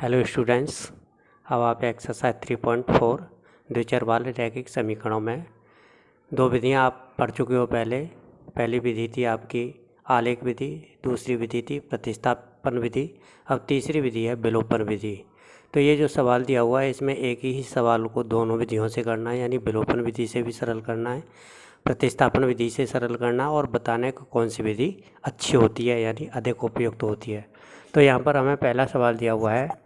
Hello students, अब आप exercise 3.4 द्विचर वाले रैखिक समीकरणों में दो विधियां आप पढ़ चुके हो। पहली विधि थी आपकी आलेख विधि, दूसरी विधि थी प्रतिस्थापन विधि, अब तीसरी विधि है विलोपन विधि। तो ये जो सवाल दिया हुआ है इसमें एक ही सवाल को दोनों विधियों से करना है, यानी विलोपन विधि से भी सरल करना है, प्रतिस्थापन विधि से सरल करना और बताने को कौन सी विधि अच्छी होती है यानी अधिक उपयुक्त होती है। तो यहाँ पर हमें पहला सवाल दिया हुआ है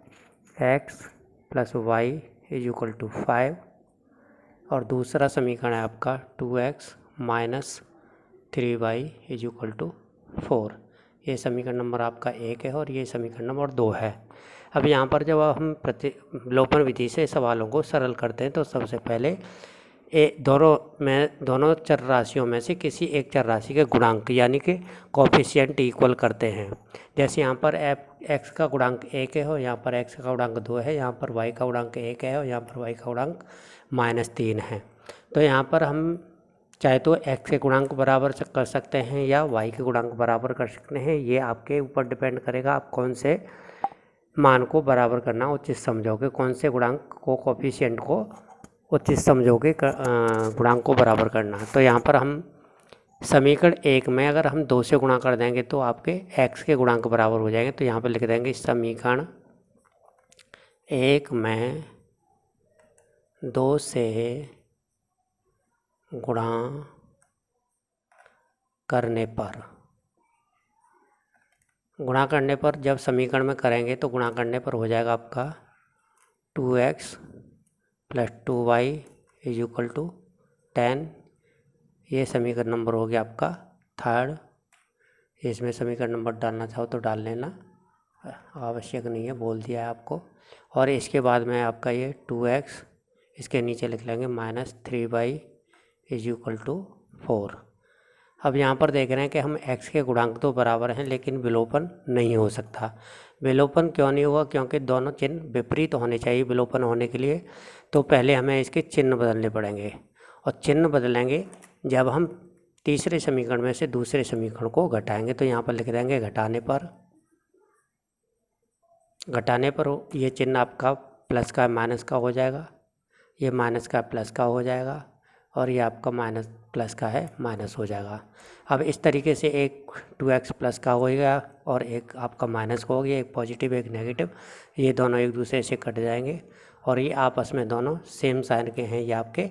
x + y = 5 और दूसरा समीकरण है आपका 2x - 3y = 4। ये समीकरण नंबर आपका 1 है और ये समीकरण नंबर 2 है। अब यहाँ पर जब हम विलोपन विधि से सवालों को सरल करते हैं तो सबसे पहले दोनों चर राशियों में से किसी एक चर राशि के गुणांक यानी कि कोफिशिएंट इक्वल करते हैं। जैसे यहाँ पर x का गुणांक 1 है और यहाँ पर x का गुणांक 2 है, यहाँ पर y का गुणांक 1 है और यहाँ पर y का गुणांक -3 है। तो यहाँ पर हम चाहे तो x के गुणांक बराबर कर सकते हैं या y के गुणांक बराबर कर सकते हैं। ये आपके ऊपर डिपेंड करेगा आप कौन से मान को बराबर करना उचित समझोगे, कौन से गुणांक को कोफिशिएंट को उचित समझोगे गुणांक को बराबर करना। तो यहाँ पर हम समीकरण 1 में अगर हम 2 से गुणा कर देंगे तो आपके x के गुणांक बराबर हो जाएंगे। तो यहाँ पर लिख देंगे समीकरण 1 में 2 से गुणा करने पर जब समीकरण में करेंगे तो गुणा करने पर हो जाएगा आपका 2x + 2y = 10। ये समीकरण नंबर हो गया आपका 3rd। इसमें समीकरण नंबर डालना चाहो तो डाल लेना, आवश्यक नहीं है, बोल दिया है आपको। और इसके बाद में आपका ये 2x इसके नीचे लिख लेंगे -3y = 4। अब यहाँ पर देख रहे हैं कि हम x के गुणांक तो बराबर हैं लेकिन विलोपन नहीं हो सकता। विलोपन क्यों नहीं हुआ? क्योंकि दोनों चिन्ह विपरीत होने चाहिए विलोपन होने के लिए। तो पहले हमें इसके चिन्ह बदलने पड़ेंगे और चिन्ह बदलेंगे जब हम तीसरे समीकरण में से दूसरे समीकरण को घटाएंगे। तो यहाँ पर लिख देंगे घटाने पर ये चिन्ह आपका प्लस का माइनस का हो जाएगा, ये माइनस का प्लस का हो जाएगा और ये आपका माइनस प्लस का है माइनस हो जाएगा। अब इस तरीके से एक 2x प्लस का हो गया और एक आपका माइनस का हो गया, एक पॉजिटिव एक नेगेटिव, ये दोनों एक दूसरे से कट जाएंगे और ये आपस में दोनों सेम साइन के हैं, ये आपके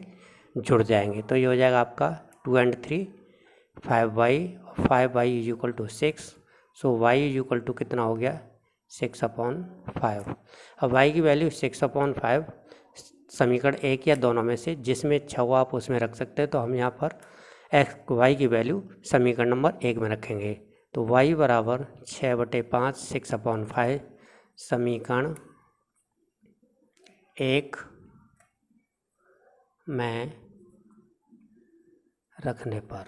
जुड़ जाएंगे। तो ये हो जाएगा आपका 2 and 3 5y = 6। सो y = कितना हो गया 6/5। अब y की वैल्यू 6/5 समीकरण 1 या दोनों में से जिसमें इच्छा हो आप उसमें रख सकते हैं। तो हम यहाँ पर y की वैल्यू समीकरण नंबर 1 में रखेंगे। तो y = 6/5 6/5 समीकरण 1 में रखने पर।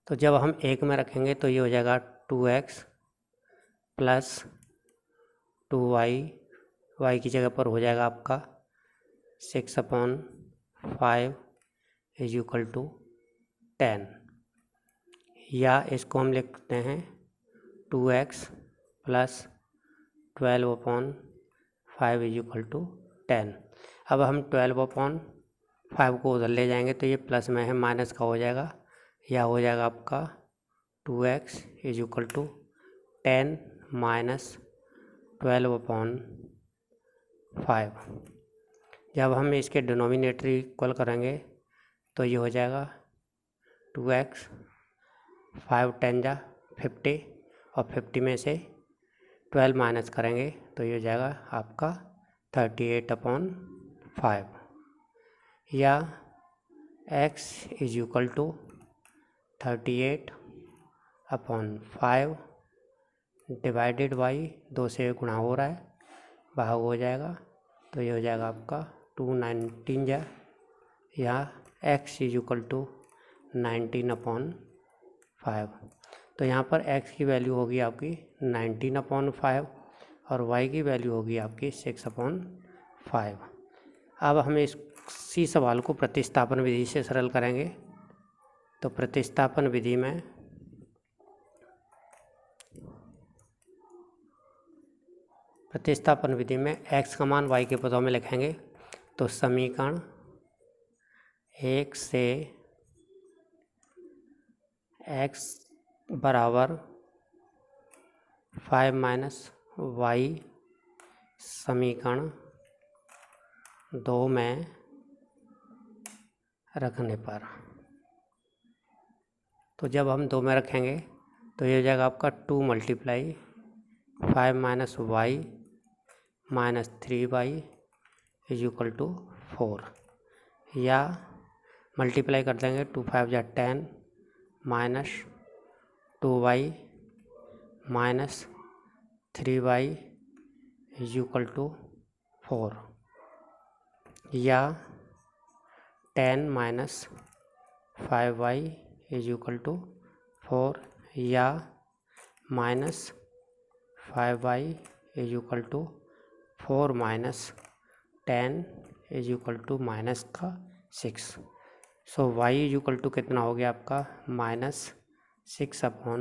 तो जब हम 1 में रखेंगे तो ये हो जाएगा 2x + 2y, y की जगह पर हो जाएगा आपका 6/5 = 10, या इसको हम लिखते हैं 2x + 12/5 = 10। अब हम 12/5 को उधर ले जाएंगे तो ये प्लस में है माइनस का हो जाएगा, या हो जाएगा आपका 2x = 10 - 12/5। जब हम इसके डिनोमिनेटर इक्वल करेंगे तो ये हो जाएगा 2x 5 × 10 = 50 और 50 में से 12 माइनस करेंगे तो ये हो जाएगा आपका 38/5, या x = 38/5 डिवाइडेड बाई 2 से गुणा हो रहा है, भाग हो जाएगा तो ये हो जाएगा आपका 219 या x = 19/5। तो यहाँ पर x की वैल्यू होगी आपकी 19/5 और y की वैल्यू होगी आपकी 6/5। अब हम इसी सवाल को प्रतिस्थापन विधि से सरल करेंगे। तो प्रतिस्थापन विधि में प्रतिस्थापन विधि में x का मान y के पदों में लिखेंगे तो समीकरण 1 से x बराबर 5 माइनस y समीकरण 2 में रखने पर, तो जब हम 2 में रखेंगे तो ये हो जाएगा आपका 2 multiply 5 minus y minus 3y is equal to 4, या मल्टीप्लाई कर देंगे 2 5 जा 10 minus 2y minus 3y is equal to 4, या 10 minus 5y is equal to 4, या minus 5y is equal to 4 minus 10 is equal to minus का 6। So y is equal to कितना हो गया आपका -6 अपॉन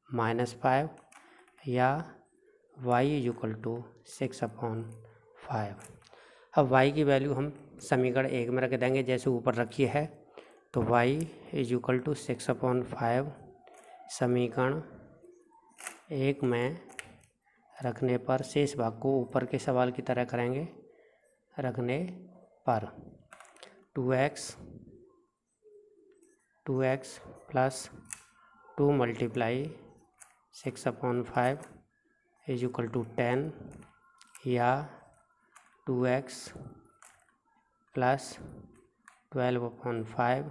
-5, या y is equal to 6 upon 5। अब y की वैल्यू हम समीकरण 1 में रख देंगे जैसे ऊपर रखी है, तो y is equal to 6 upon 5 समीकरण 1 में रखने पर शेष भाग को ऊपर के सवाल की तरह करेंगे। रखने पर 2x plus 2 multiply 6 upon 5 is equal to 10, या 2x plus 12 upon 5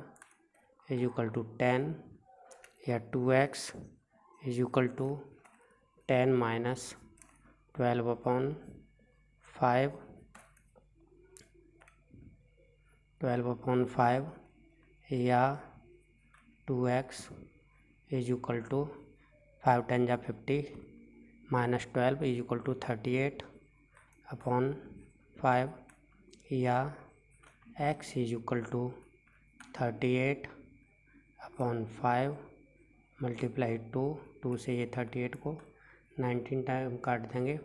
is equal to 10, या 2x is equal to 10 minus 12 upon 5 या 2x इज इक्वल टू 5 10 जा 50 minus 12 is equal to 38 upon 5, या x is equal to 38 upon 5 multiply 2 से ये 38 को 19 time काट देंगे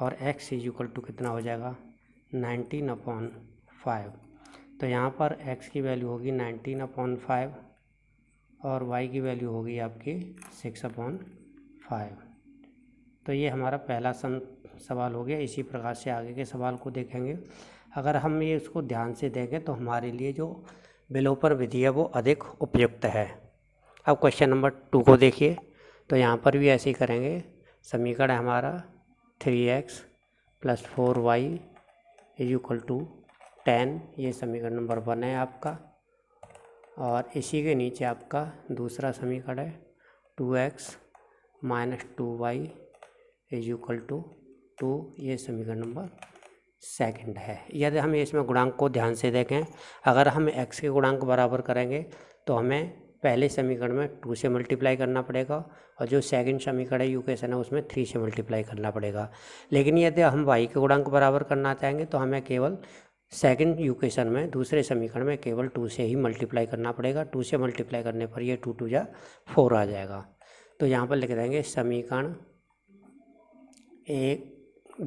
और x इज इक्वल टू कितना हो जाएगा 19 अपॉन 5। तो यहाँ पर x की वैल्यू होगी 19 अपॉन 5 और y की वैल्यू होगी आपकी 6 अपॉन 5। तो ये हमारा पहला सवाल हो गया। इसी प्रकार से आगे के सवाल को देखेंगे। अगर हम ये उसको ध्यान से देखें तो हमारे लिए जो विलोपन विधि है वो अधिक उपयुक्त है। अब क्वेश्चन नंबर 2 को देखिए, तो यहाँ पर भी ऐसे ही करेंगे। समीकरण है हमारा 3x plus 4y is equal to 10, ये समीकरण नंबर 1 है आपका। और इसी के नीचे आपका दूसरा समीकरण है 2x minus 2y is equal to 2, ये समीकरण नंबर 2 है। यदि हम इसमें गुणांक को ध्यान से देखें, अगर हम x के गुणांक बराबर करेंगे तो हमें पहले समीकरण में 2 से मल्टीप्लाई करना पड़ेगा और जो सेकंड समीकरण है इक्वेशन है उसमें 3 से मल्टीप्लाई करना पड़ेगा। लेकिन यदि हम y के गुणांक बराबर करना चाहेंगे तो हमें केवल सेकंड इक्वेशन में दूसरे समीकरण में केवल 2 से ही मल्टीप्लाई करना पड़ेगा। 2 से मल्टीप्लाई करने पर ये 2 2 जा 4 आ जाएगा। तो यहाँ पर लिख देंगे समीकरण 1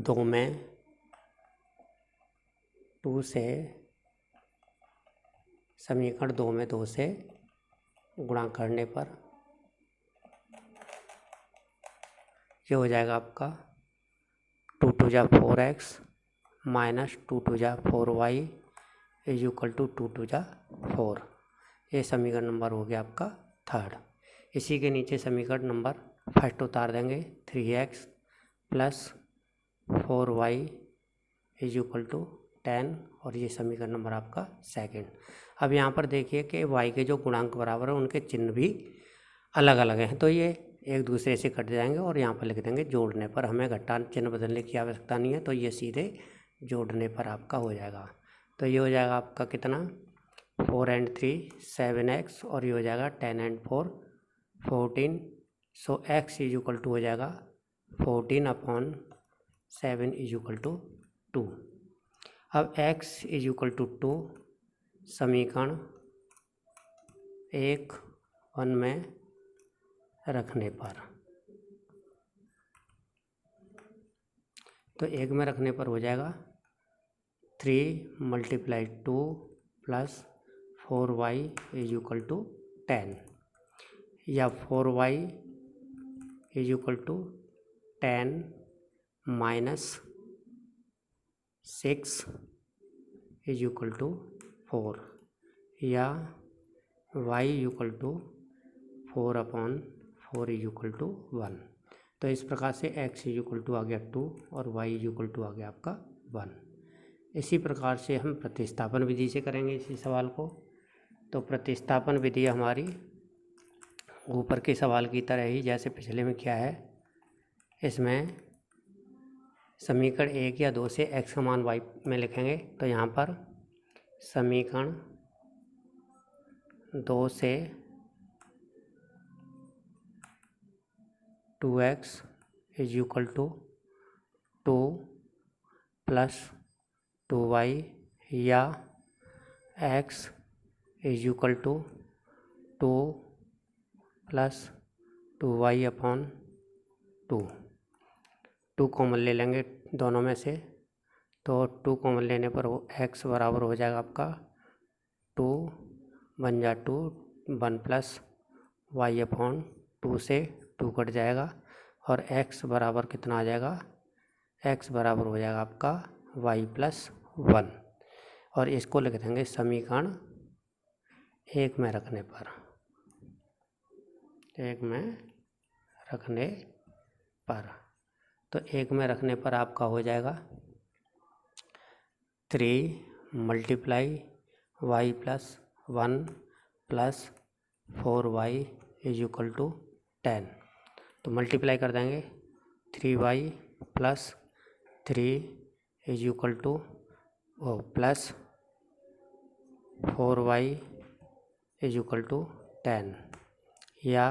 2 में 2 से समीकरण 2 में 2 से गुणा करने पर ये हो जाएगा आपका 2 2 जा 4x माइनस 2 2 जा 4y इज इक्वल टू 2 2 जा 4। ये समीकरण नंबर हो गया आपका 3rd। इसी के नीचे समीकरण नंबर 1 उतार देंगे 3x plus 4y is equal to 10 और ये समीकरण नंबर आपका 2nd। अब यहाँ पर देखिए कि y के जो गुणांक बराबर है उनके चिन्ह भी अलग अलग हैं, तो ये एक दूसरे से कट जाएंगे और यहाँ पर लिख देंगे जोड़ने पर। हमें घटान चिन्ह बदलने की आवश्यकता नहीं है, तो ये सीधे जोड़ने पर आपका हो जाएगा। तो ये हो जाएगा आपका कितना 4 and 3 7x और ये हो जाएगा 10 and 4 14। So x is equal to हो जाएगा 14 अपॉन 7 इज इक्वल टू 2। अब x इज इक्वल टू 2 समीकरण 1 में रखने पर, तो एक में रखने पर हो जाएगा 3 × 2 + 4y = 10 या 4y = 10 - 6 = 4 या y = 4/4 = 1। तो इस प्रकार से x = आ गया 2 और y = आ गया आपका 1। इसी प्रकार से हम प्रतिस्थापन विधि से करेंगे इसी सवाल को। तो प्रतिस्थापन विधि हमारी ऊपर के सवाल की तरह ही जैसे पिछले में क्या है, इसमें समीकरण 1 या 2 से x का मान y में लिखेंगे। तो यहाँ पर समीकरण 2 से 2x = 2 + 2y या x = 2 + 2y/2। 2 कॉमन ले लेंगे दोनों में से, तो 2 कॉमन लेने पर वो x बराबर हो जाएगा आपका 2 1 जा 2 1 + y/2 से 2 कट जाएगा और x बराबर कितना आ जाएगा, x बराबर हो जाएगा आपका y + 1। और इसको लिख देंगे समीकरण 1 में रखने पर। 1 में रखने पर तो 1 में रखने पर आपका हो जाएगा 3 × y + 1 + 4y = 10। तो मल्टीप्लाई कर देंगे 3y + 3 = + 4y = 10 या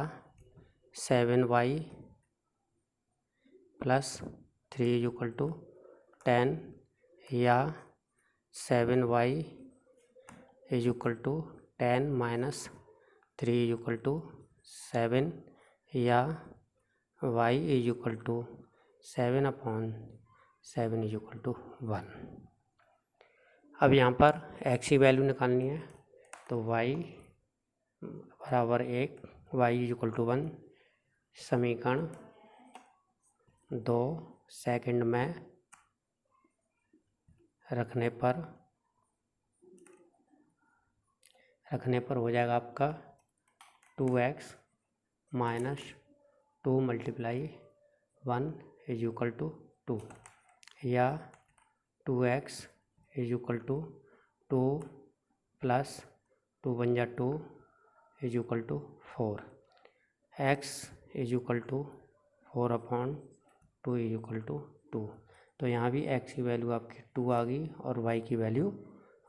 7y + 3 = 10 या 7y = 10 - 3 = 7 या y = 7/7 = 1। अब यहाँ पर x की वैल्यू निकालनी है। तो y बराबर 1 y = 1 समीकरण 2 सेकंड में रखने पर हो जाएगा आपका 2x - 2 × 1 = 2 या 2x = 2 + 2 1 जा 2 = 4 x = 4/2 = 2। तो यहाँ भी x की वैल्यू आपकी 2 आ गई और y की वैल्यू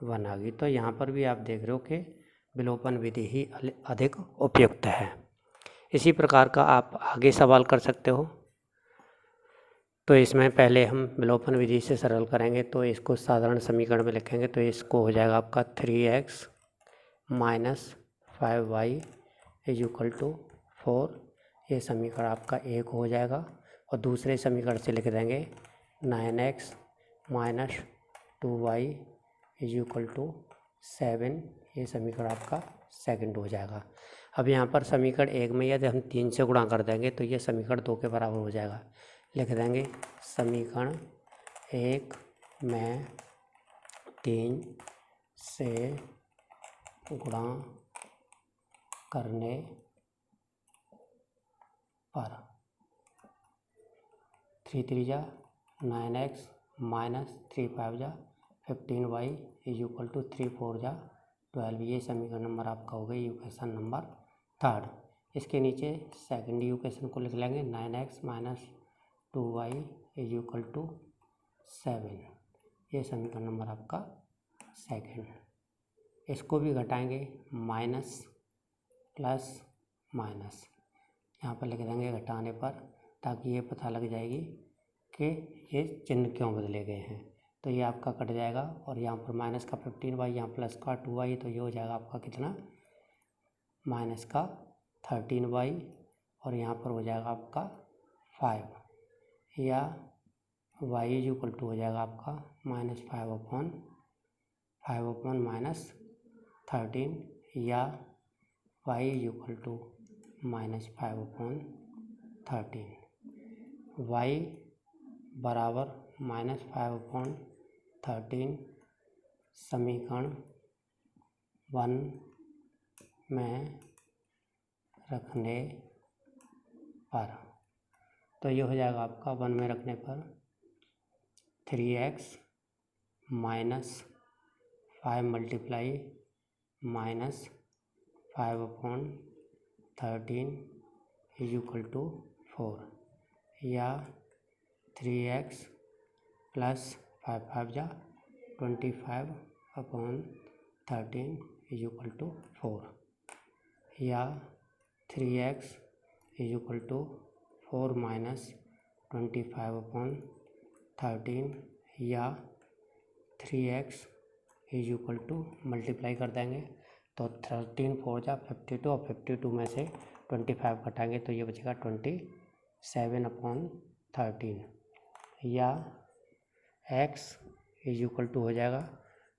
1 आ गई। तो यहाँ पर भी आप देख रहे हो कि विलोपन विधि ही अधिक उपयुक्त है। इसी प्रकार का आप आगे सवाल कर सकते हो। तो इसमें पहले हम विलोपन विधि से सरल करेंगे। तो इसको साधारण समीकरण में लिखेंगे। तो इसको हो जाएगा आपका 3x - 5y = 4। ये समीकरण आपका 1 हो जाएगा। और दूसरे समीकरण से लिख देंगे 9x - 2y = 7। ये समीकरण आपका सेकंड हो जाएगा। अब यहाँ पर समीकरण 1 में यदि हम 3 से गुणा कर देंगे तो ये समीकरण 2 के बराबर हो जाएगा। लिख देंगे समीकरण 1 में 3 से गुणा करने पर 3 3 जा 9x - 3 5 जा 15y = 3 4 जा 12। ये समीकरण नंबर आपका हो गया इक्वेशन नंबर 3। इसके नीचे सेकंड इक्वेशन को लिख लेंगे 9x - 2y = 7। ये समीकरण नंबर आपका सेकंड। इसको भी घटाएंगे माइनस प्लस माइनस यहाँ पर लिख देंगे घटाने पर, ताकि ये पता लग जाएगी कि ये चिन्ह क्यों बदले गए हैं। तो ये आपका कट जाएगा और यहाँ पर माइनस का 15y, यहाँ प्लस का 2y, तो ये हो जाएगा आपका कितना, माइनस का 13y और यहाँ पर हो जाएगा आपका 5 या वाई इज इक्वल टू हो जाएगा आपका -5/13 या y is equal to -5/13। Y बराबर -5/13 समीकरण 1 में रखने पर, तो ये हो जाएगा आपका 1 में रखने पर 3x -5 multiply -5/13 is equal to 4 या 3x प्लस 5 जा 25/13 इज इक्वल टू 4 या 3x इज इक्वल टू 4 -25/13 या 3x is equal to multiply कर देंगे तो 13 4 जा 52 और 52 में से 25 घटाएंगे तो ये बचेगा 27/13 या x इज इक्वल टू हो जाएगा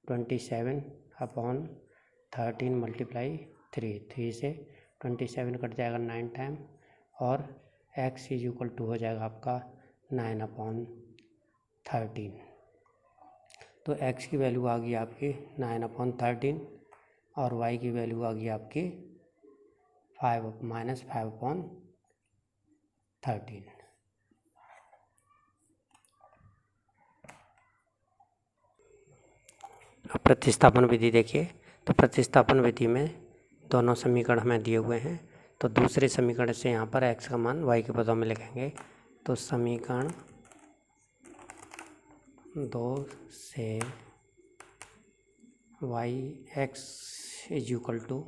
27/13 मल्टीप्लाई 3 से 27 कट जाएगा 9 टाइम और x इज इक्वल टू हो जाएगा आपका 9/13। तो x की वैल्यू आ गई आपकी 9/13 और y की वैल्यू आ गई आपकी -5/13। अब प्रतिस्थापन विधि देखिए। तो प्रतिस्थापन विधि में दोनों समीकरण हमें दिए हुए हैं, तो दूसरे समीकरण से यहाँ पर x का मान y के पदों में लिखेंगे। तो समीकरण 2 से y x is equal to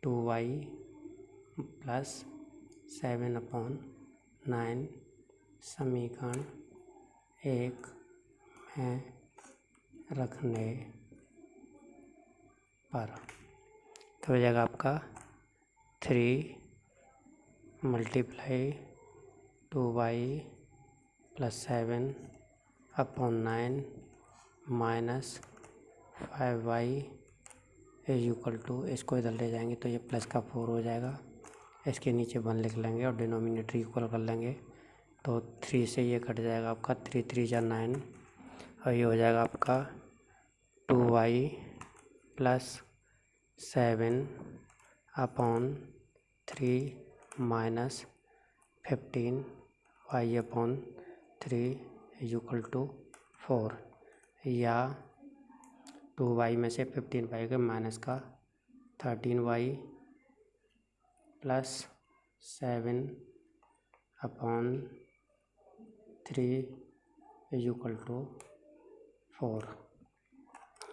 2y plus 7/9 समीकरण 1 में रखने पर, तो हो जाएगा आपका 3 multiply 2y plus 7/9 minus 5y is equal to, इसको इधर ले जाएंगे तो ये प्लस का 4 हो जाएगा, इसके नीचे 1 लिख लेंगे और डिनोमिनेटर इक्वल कर लेंगे तो 3 से ये कट जाएगा आपका 3 3 जा 9 और ये हो जाएगा आपका 2y plus 7/3 minus 15y/3 is equal to 4 या 2y में से 15y के माइनस का 13y plus 7/3 is equal to 4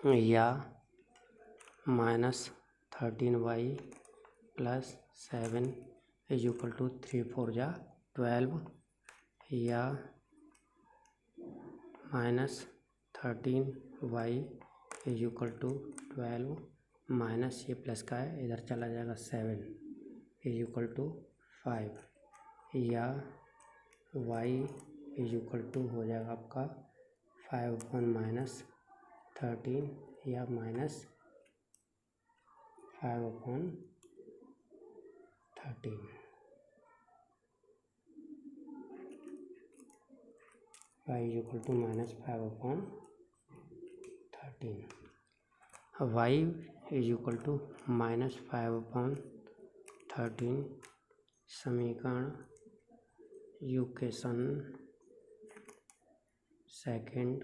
या -13y plus 7 is equal to 3 4 जा 12 या -13y is equal to 12 minus ये प्लस का है इधर चला जाएगा 7 इज इक्वल टू 5 या y इज इक्वल टू हो जाएगा आपका 5/-13 या -5/13 y is equal to -5/13 y is equal to -5/13 समीकरण इक्वेशन सेकंड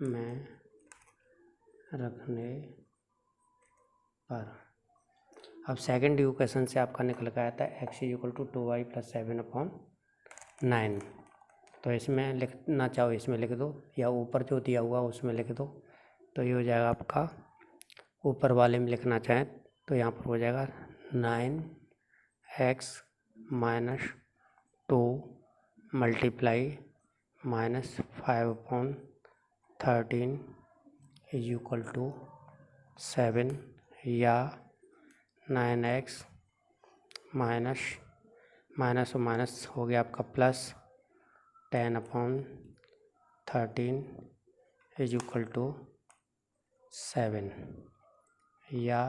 में रखने पर, अब सेकंड इक्वेशन से आपका निकल कर आया था x is equal to 2y plus 7/9, तो इसमें लिखना चाहो इसमें लिख दो या ऊपर जो दिया हुआ उसमें लिख दो, तो ये हो जाएगा आपका ऊपर वाले में लिखना चाहें तो यहाँ पर हो जाएगा 9x minus 2 multiply -5/13 is equal to 7 या 9x माइनस माइनस हो गया आपका प्लस 10/13 इज इक्वल टू 7 या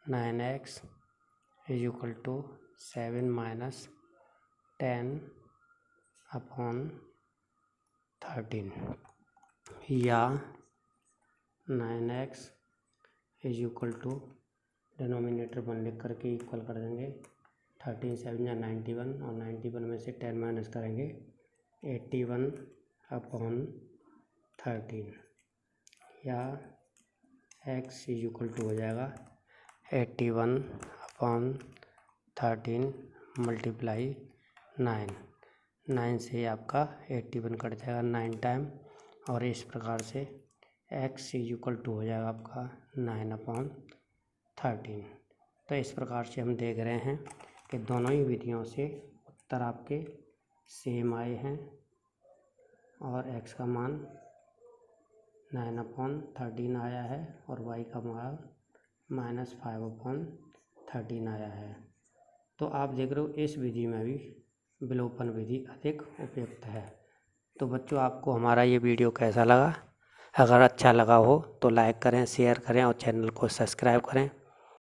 9x is equal to 7 minus 10/13 या 9x is equal to denominator 1 लिख करके इक्वल कर देंगे। 13 7 या 91 और 91 में से 10 माइनस करेंगे 81/13 या x इज इक्वल टू हो जाएगा 81/13 मल्टीप्लाई 9 से आपका 81 कट जाएगा 9 टाइम, और इस प्रकार से x इज इक्वल टू हो जाएगा आपका 9/13। तो इस प्रकार से हम देख रहे हैं कि दोनों ही विधियों से उत्तर आपके सेम आए हैं और x का मान 9/13 आया है और y का मान -5/13 आया है। तो आप देख रहे हो इस विधि में भी विलोपन विधि अधिक उपयुक्त है। तो बच्चों, आपको हमारा ये वीडियो कैसा लगा? अगर अच्छा लगा हो तो लाइक करें, शेयर करें और चैनल को सब्सक्राइब करें।